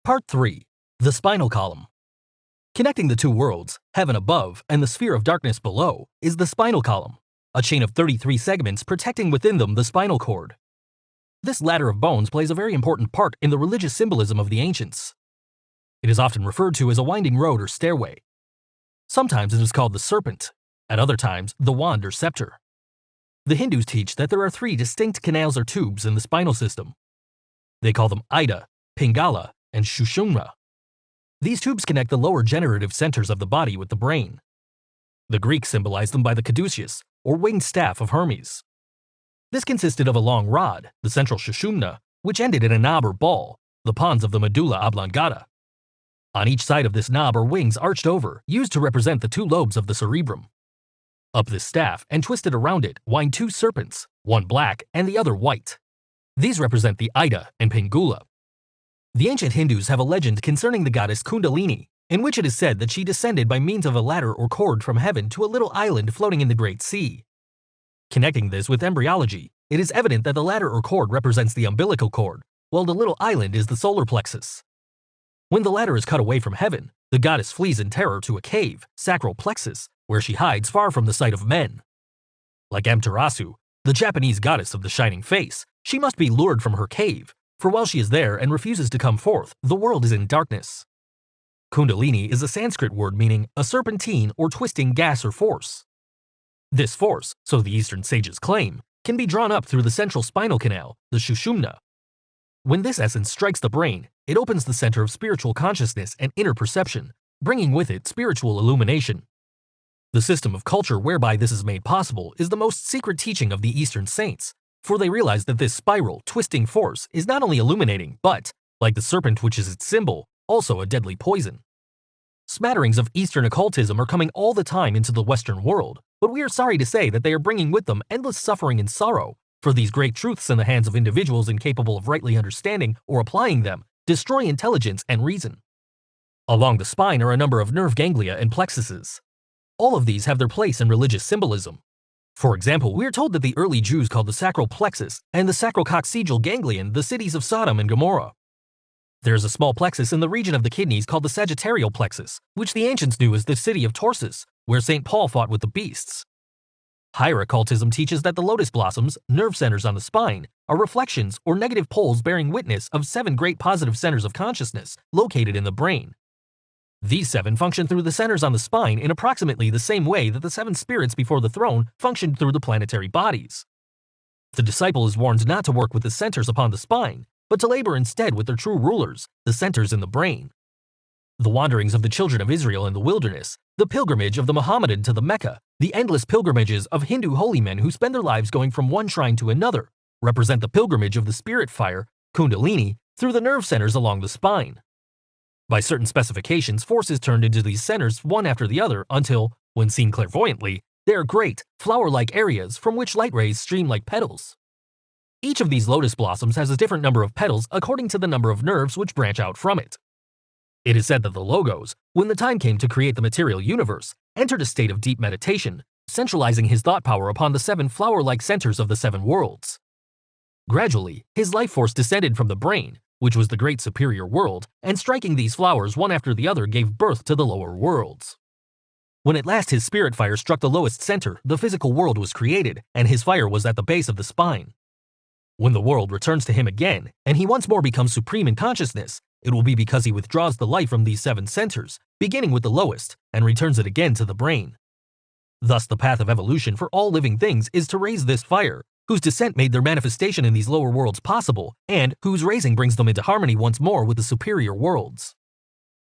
Part 3. The Spinal Column. Connecting the two worlds, heaven above and the sphere of darkness below, is the spinal column, a chain of 33 segments protecting within them the spinal cord. This ladder of bones plays a very important part in the religious symbolism of the ancients. It is often referred to as a winding road or stairway. Sometimes it is called the serpent, at other times the wand or scepter. The Hindus teach that there are 3 distinct canals or tubes in the spinal system. They call them Ida, Pingala, and Sushumna. These tubes connect the lower generative centers of the body with the brain. The Greeks symbolized them by the caduceus, or winged staff of Hermes. This consisted of a long rod, the central Sushumna, which ended in a knob or ball, the pons of the medulla oblongata. On each side of this knob are wings arched over, used to represent the 2 lobes of the cerebrum. Up this staff and twisted around it wind 2 serpents, one black and the other white. These represent the Ida and Pingala. The ancient Hindus have a legend concerning the goddess Kundalini, in which it is said that she descended by means of a ladder or cord from heaven to a little island floating in the Great Sea. Connecting this with embryology, it is evident that the ladder or cord represents the umbilical cord, while the little island is the solar plexus. When the ladder is cut away from heaven, the goddess flees in terror to a cave, sacral plexus, where she hides far from the sight of men. Like Amaterasu, the Japanese goddess of the shining face, she must be lured from her cave, for while she is there and refuses to come forth, the world is in darkness. Kundalini is a Sanskrit word meaning a serpentine or twisting gas or force. This force, so the Eastern sages claim, can be drawn up through the central spinal canal, the Sushumna. When this essence strikes the brain, it opens the center of spiritual consciousness and inner perception, bringing with it spiritual illumination. The system of culture whereby this is made possible is the most secret teaching of the Eastern saints, for they realize that this spiral, twisting force is not only illuminating but, like the serpent which is its symbol, also a deadly poison. Smatterings of Eastern occultism are coming all the time into the Western world, but we are sorry to say that they are bringing with them endless suffering and sorrow, for these great truths in the hands of individuals incapable of rightly understanding or applying them destroy intelligence and reason. Along the spine are a number of nerve ganglia and plexuses. All of these have their place in religious symbolism. For example, we are told that the early Jews called the sacral plexus and the sacrococcygeal ganglion the cities of Sodom and Gomorrah. There is a small plexus in the region of the kidneys called the sagittarial plexus, which the ancients knew as the city of Tarsus, where St. Paul fought with the beasts. Higher occultism teaches that the lotus blossoms, nerve centers on the spine, are reflections or negative poles bearing witness of 7 great positive centers of consciousness located in the brain. These 7 function through the centers on the spine in approximately the same way that the 7 spirits before the throne functioned through the planetary bodies. The disciple is warned not to work with the centers upon the spine, but to labor instead with their true rulers, the centers in the brain. The wanderings of the children of Israel in the wilderness, the pilgrimage of the Mohammedan to the Mecca, the endless pilgrimages of Hindu holy men who spend their lives going from one shrine to another, represent the pilgrimage of the spirit fire, Kundalini, through the nerve centers along the spine. By certain specifications, force is turned into these centers one after the other until, when seen clairvoyantly, they are great, flower-like areas from which light rays stream like petals. Each of these lotus blossoms has a different number of petals according to the number of nerves which branch out from it. It is said that the Logos, when the time came to create the material universe, entered a state of deep meditation, centralizing his thought power upon the 7 flower-like centers of the 7 worlds. Gradually, his life force descended from the brain, which was the great superior world, and striking these flowers one after the other gave birth to the lower worlds. When at last his spirit fire struck the lowest center, the physical world was created, and his fire was at the base of the spine. When the world returns to him again, and he once more becomes supreme in consciousness, it will be because he withdraws the light from these 7 centers, beginning with the lowest, and returns it again to the brain. Thus the path of evolution for all living things is to raise this fire, whose descent made their manifestation in these lower worlds possible, and whose raising brings them into harmony once more with the superior worlds.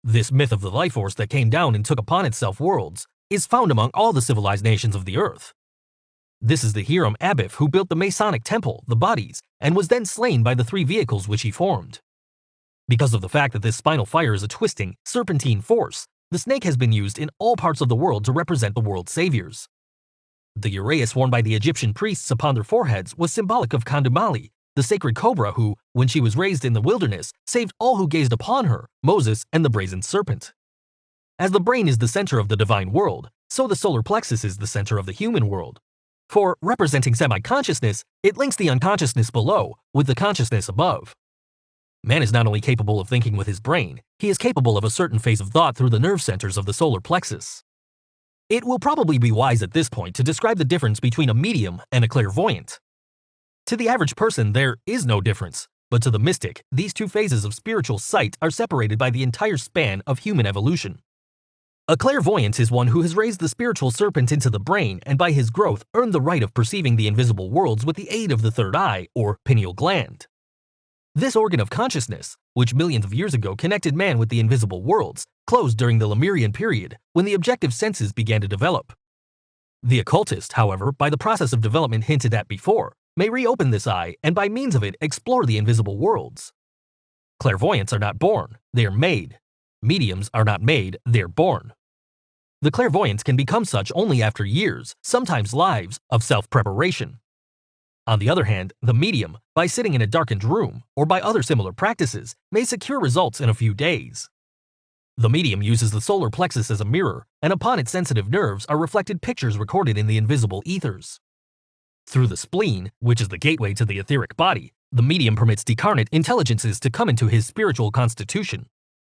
This myth of the life force that came down and took upon itself worlds is found among all the civilized nations of the earth. This is the Hiram Abiff who built the Masonic temple, the bodies, and was then slain by the 3 vehicles which he formed. Because of the fact that this spinal fire is a twisting, serpentine force, the snake has been used in all parts of the world to represent the world's saviors. The uraeus worn by the Egyptian priests upon their foreheads was symbolic of Kundalini, the sacred cobra who, when she was raised in the wilderness, saved all who gazed upon her, Moses and the brazen serpent. As the brain is the center of the divine world, so the solar plexus is the center of the human world. For, representing semi-consciousness, it links the unconsciousness below with the consciousness above. Man is not only capable of thinking with his brain, he is capable of a certain phase of thought through the nerve centers of the solar plexus. It will probably be wise at this point to describe the difference between a medium and a clairvoyant. To the average person, there is no difference, but to the mystic, these two phases of spiritual sight are separated by the entire span of human evolution. A clairvoyant is one who has raised the spiritual serpent into the brain and by his growth earned the right of perceiving the invisible worlds with the aid of the third eye, or pineal gland. This organ of consciousness, which millions of years ago connected man with the invisible worlds, closed during the Lemurian period when the objective senses began to develop. The occultist, however, by the process of development hinted at before, may reopen this eye and by means of it explore the invisible worlds. Clairvoyants are not born, they are made. Mediums are not made, they are born. The clairvoyants can become such only after years, sometimes lives, of self-preparation. On the other hand, the medium, by sitting in a darkened room or by other similar practices, may secure results in a few days. The medium uses the solar plexus as a mirror, and upon its sensitive nerves are reflected pictures recorded in the invisible ethers. Through the spleen, which is the gateway to the etheric body, the medium permits decarnate intelligences to come into his spiritual constitution,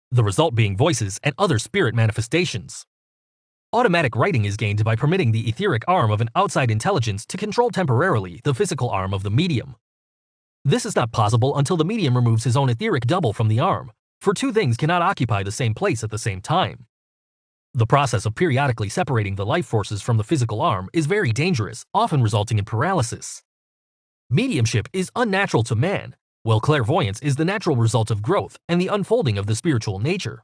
the result being voices and other spirit manifestations. Automatic writing is gained by permitting the etheric arm of an outside intelligence to control temporarily the physical arm of the medium. This is not possible until the medium removes his own etheric double from the arm, for two things cannot occupy the same place at the same time. The process of periodically separating the life forces from the physical arm is very dangerous, often resulting in paralysis. Mediumship is unnatural to man, while clairvoyance is the natural result of growth and the unfolding of the spiritual nature.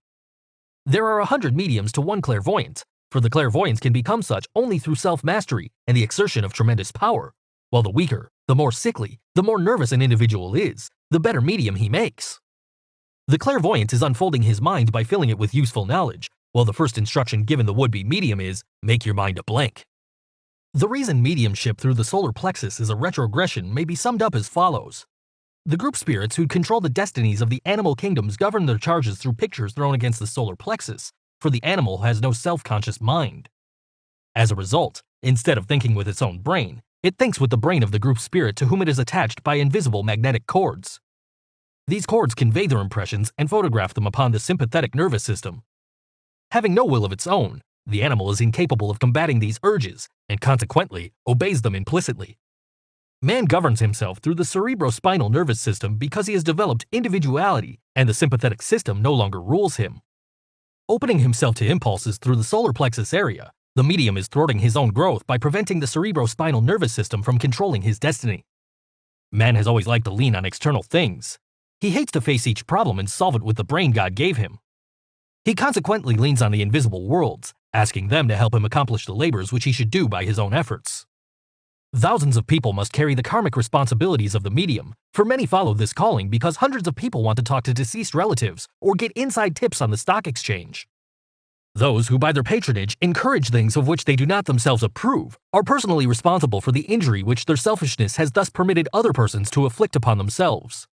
There are 100 mediums to one clairvoyant, for the clairvoyants can become such only through self-mastery and the exertion of tremendous power, while the weaker, the more sickly, the more nervous an individual is, the better medium he makes. The clairvoyant is unfolding his mind by filling it with useful knowledge, while the first instruction given the would-be medium is, make your mind a blank. The reason mediumship through the solar plexus is a retrogression may be summed up as follows. The group spirits who control the destinies of the animal kingdoms govern their charges through pictures thrown against the solar plexus, for the animal has no self-conscious mind. As a result, instead of thinking with its own brain, it thinks with the brain of the group spirit to whom it is attached by invisible magnetic cords. These cords convey their impressions and photograph them upon the sympathetic nervous system. Having no will of its own, the animal is incapable of combating these urges and consequently obeys them implicitly. Man governs himself through the cerebrospinal nervous system because he has developed individuality and the sympathetic system no longer rules him. Opening himself to impulses through the solar plexus area, the medium is thwarting his own growth by preventing the cerebrospinal nervous system from controlling his destiny. Man has always liked to lean on external things. He hates to face each problem and solve it with the brain God gave him. He consequently leans on the invisible worlds, asking them to help him accomplish the labors which he should do by his own efforts. Thousands of people must carry the karmic responsibilities of the medium, for many follow this calling because hundreds of people want to talk to deceased relatives or get inside tips on the stock exchange. Those who by their patronage encourage things of which they do not themselves approve are personally responsible for the injury which their selfishness has thus permitted other persons to afflict upon themselves.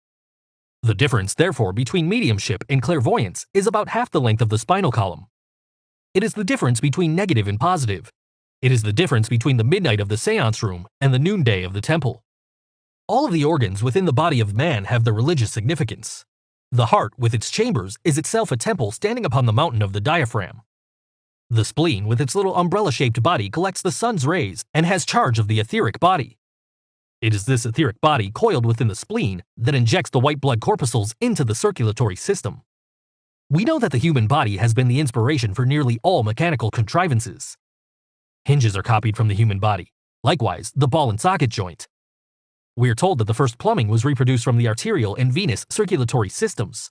The difference, therefore, between mediumship and clairvoyance is about half the length of the spinal column. It is the difference between negative and positive. It is the difference between the midnight of the seance room and the noonday of the temple. All of the organs within the body of man have their religious significance. The heart, with its chambers, is itself a temple standing upon the mountain of the diaphragm. The spleen, with its little umbrella-shaped body, collects the sun's rays and has charge of the etheric body. It is this etheric body coiled within the spleen that injects the white blood corpuscles into the circulatory system. We know that the human body has been the inspiration for nearly all mechanical contrivances. Hinges are copied from the human body, likewise the ball and socket joint. We are told that the first plumbing was reproduced from the arterial and venous circulatory systems.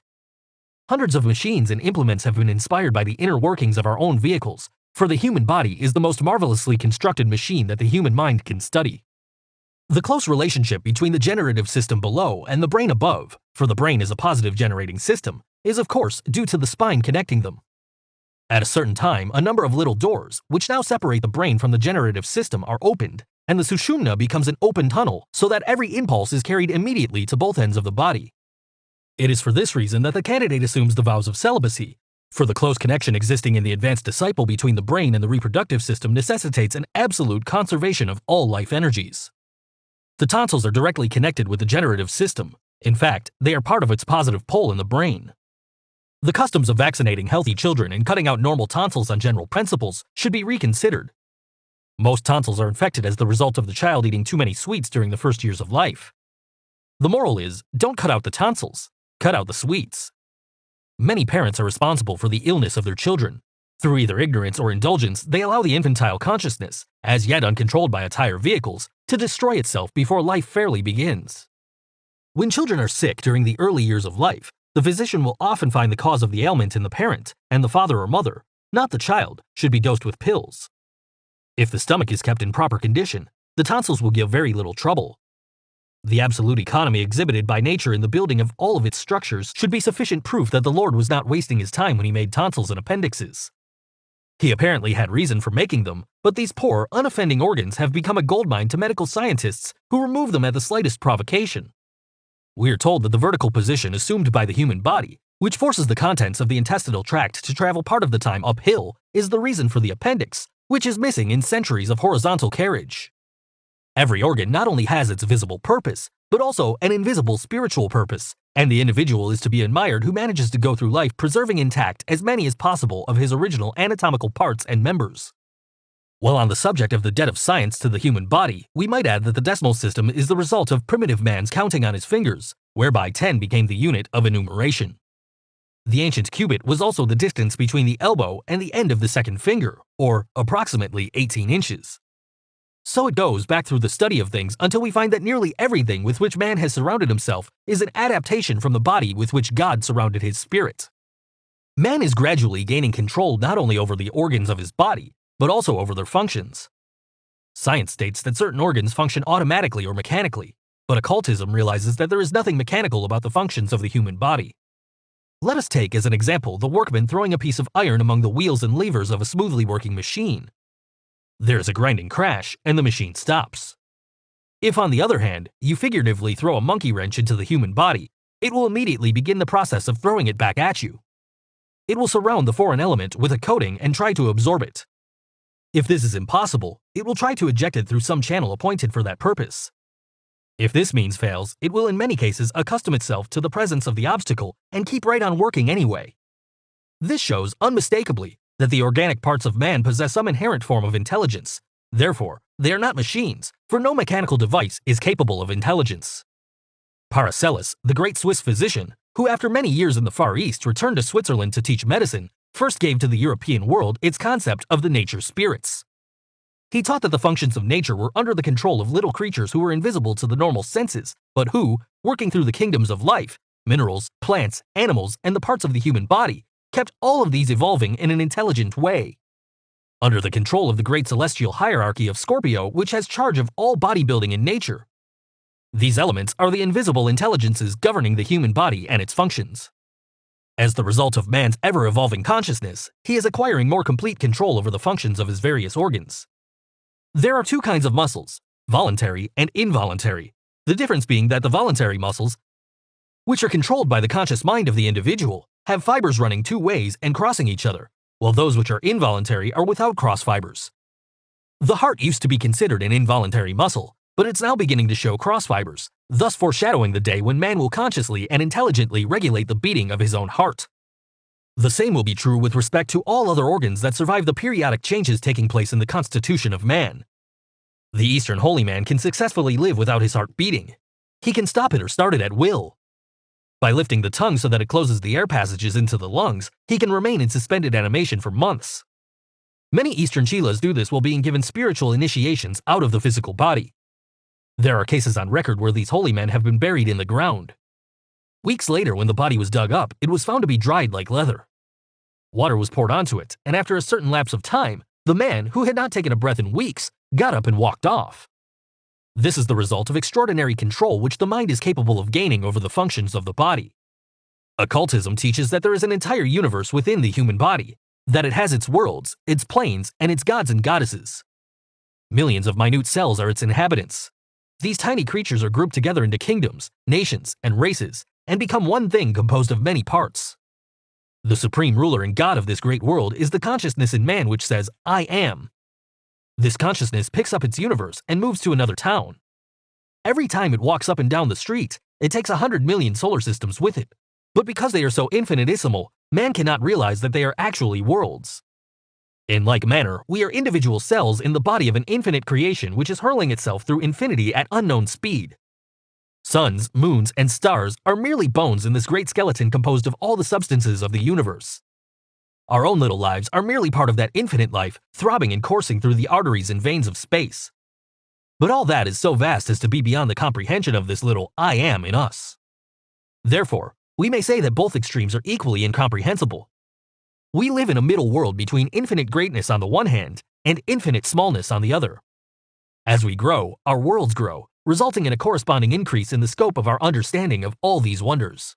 Hundreds of machines and implements have been inspired by the inner workings of our own vehicles, for the human body is the most marvelously constructed machine that the human mind can study. The close relationship between the generative system below and the brain above, for the brain is a positive generating system, is of course due to the spine connecting them. At a certain time, a number of little doors, which now separate the brain from the generative system, are opened, and the sushumna becomes an open tunnel so that every impulse is carried immediately to both ends of the body. It is for this reason that the candidate assumes the vows of celibacy, for the close connection existing in the advanced disciple between the brain and the reproductive system necessitates an absolute conservation of all life energies. The tonsils are directly connected with the generative system. In fact, they are part of its positive pole in the brain. The customs of vaccinating healthy children and cutting out normal tonsils on general principles should be reconsidered. Most tonsils are infected as the result of the child eating too many sweets during the first years of life. The moral is, don't cut out the tonsils, cut out the sweets. Many parents are responsible for the illness of their children. Through either ignorance or indulgence, they allow the infantile consciousness, as yet uncontrolled by its higher vehicles, to destroy itself before life fairly begins. When children are sick during the early years of life, the physician will often find the cause of the ailment in the parent, and the father or mother, not the child, should be dosed with pills. If the stomach is kept in proper condition, the tonsils will give very little trouble. The absolute economy exhibited by nature in the building of all of its structures should be sufficient proof that the Lord was not wasting his time when he made tonsils and appendixes. He apparently had reason for making them, but these poor, unoffending organs have become a goldmine to medical scientists who remove them at the slightest provocation. We are told that the vertical position assumed by the human body, which forces the contents of the intestinal tract to travel part of the time uphill, is the reason for the appendix, which is missing in centuries of horizontal carriage. Every organ not only has its visible purpose, but also an invisible spiritual purpose, and the individual is to be admired who manages to go through life preserving intact as many as possible of his original anatomical parts and members. While on the subject of the debt of science to the human body, we might add that the decimal system is the result of primitive man's counting on his fingers, whereby 10 became the unit of enumeration. The ancient cubit was also the distance between the elbow and the end of the second finger, or approximately 18 inches. So it goes back through the study of things until we find that nearly everything with which man has surrounded himself is an adaptation from the body with which God surrounded his spirit. Man is gradually gaining control not only over the organs of his body, but also over their functions. Science states that certain organs function automatically or mechanically, but occultism realizes that there is nothing mechanical about the functions of the human body. Let us take as an example the workman throwing a piece of iron among the wheels and levers of a smoothly working machine. There is a grinding crash, and the machine stops. If, on the other hand, you figuratively throw a monkey wrench into the human body, it will immediately begin the process of throwing it back at you. It will surround the foreign element with a coating and try to absorb it. If this is impossible, it will try to eject it through some channel appointed for that purpose. If this means fails, it will in many cases accustom itself to the presence of the obstacle and keep right on working anyway. This shows unmistakably that the organic parts of man possess some inherent form of intelligence. Therefore, they are not machines, for no mechanical device is capable of intelligence. Paracelsus, the great Swiss physician, who after many years in the Far East returned to Switzerland to teach medicine, first gave to the European world its concept of the nature spirits. He taught that the functions of nature were under the control of little creatures who were invisible to the normal senses, but who, working through the kingdoms of life, minerals, plants, animals, and the parts of the human body, kept all of these evolving in an intelligent way. Under the control of the great celestial hierarchy of Scorpio, which has charge of all bodybuilding in nature. These elements are the invisible intelligences governing the human body and its functions. As the result of man's ever-evolving consciousness, he is acquiring more complete control over the functions of his various organs. There are two kinds of muscles, voluntary and involuntary, the difference being that the voluntary muscles, which are controlled by the conscious mind of the individual, have fibers running two ways and crossing each other, while those which are involuntary are without cross fibers. The heart used to be considered an involuntary muscle, but it's now beginning to show cross fibers, thus foreshadowing the day when man will consciously and intelligently regulate the beating of his own heart. The same will be true with respect to all other organs that survive the periodic changes taking place in the constitution of man. The Eastern holy man can successfully live without his heart beating. He can stop it or start it at will. By lifting the tongue so that it closes the air passages into the lungs, he can remain in suspended animation for months. Many Eastern chelas do this while being given spiritual initiations out of the physical body. There are cases on record where these holy men have been buried in the ground. Weeks later, when the body was dug up, it was found to be dried like leather. Water was poured onto it, and after a certain lapse of time, the man, who had not taken a breath in weeks, got up and walked off. This is the result of extraordinary control which the mind is capable of gaining over the functions of the body. Occultism teaches that there is an entire universe within the human body, that it has its worlds, its planes, and its gods and goddesses. Millions of minute cells are its inhabitants. These tiny creatures are grouped together into kingdoms, nations, and races, and become one thing composed of many parts. The supreme ruler and god of this great world is the consciousness in man which says, "I am." This consciousness picks up its universe and moves to another town. Every time it walks up and down the street, It takes 100 million solar systems with it. But because they are so infinitesimal, man cannot realize that they are actually worlds. In like manner, we are individual cells in the body of an infinite creation which is hurling itself through infinity at unknown speed. Suns, moons, and stars are merely bones in this great skeleton composed of all the substances of the universe. Our own little lives are merely part of that infinite life, throbbing and coursing through the arteries and veins of space. But all that is so vast as to be beyond the comprehension of this little I am in us. Therefore, we may say that both extremes are equally incomprehensible. We live in a middle world between infinite greatness on the one hand and infinite smallness on the other. As we grow, our worlds grow, resulting in a corresponding increase in the scope of our understanding of all these wonders.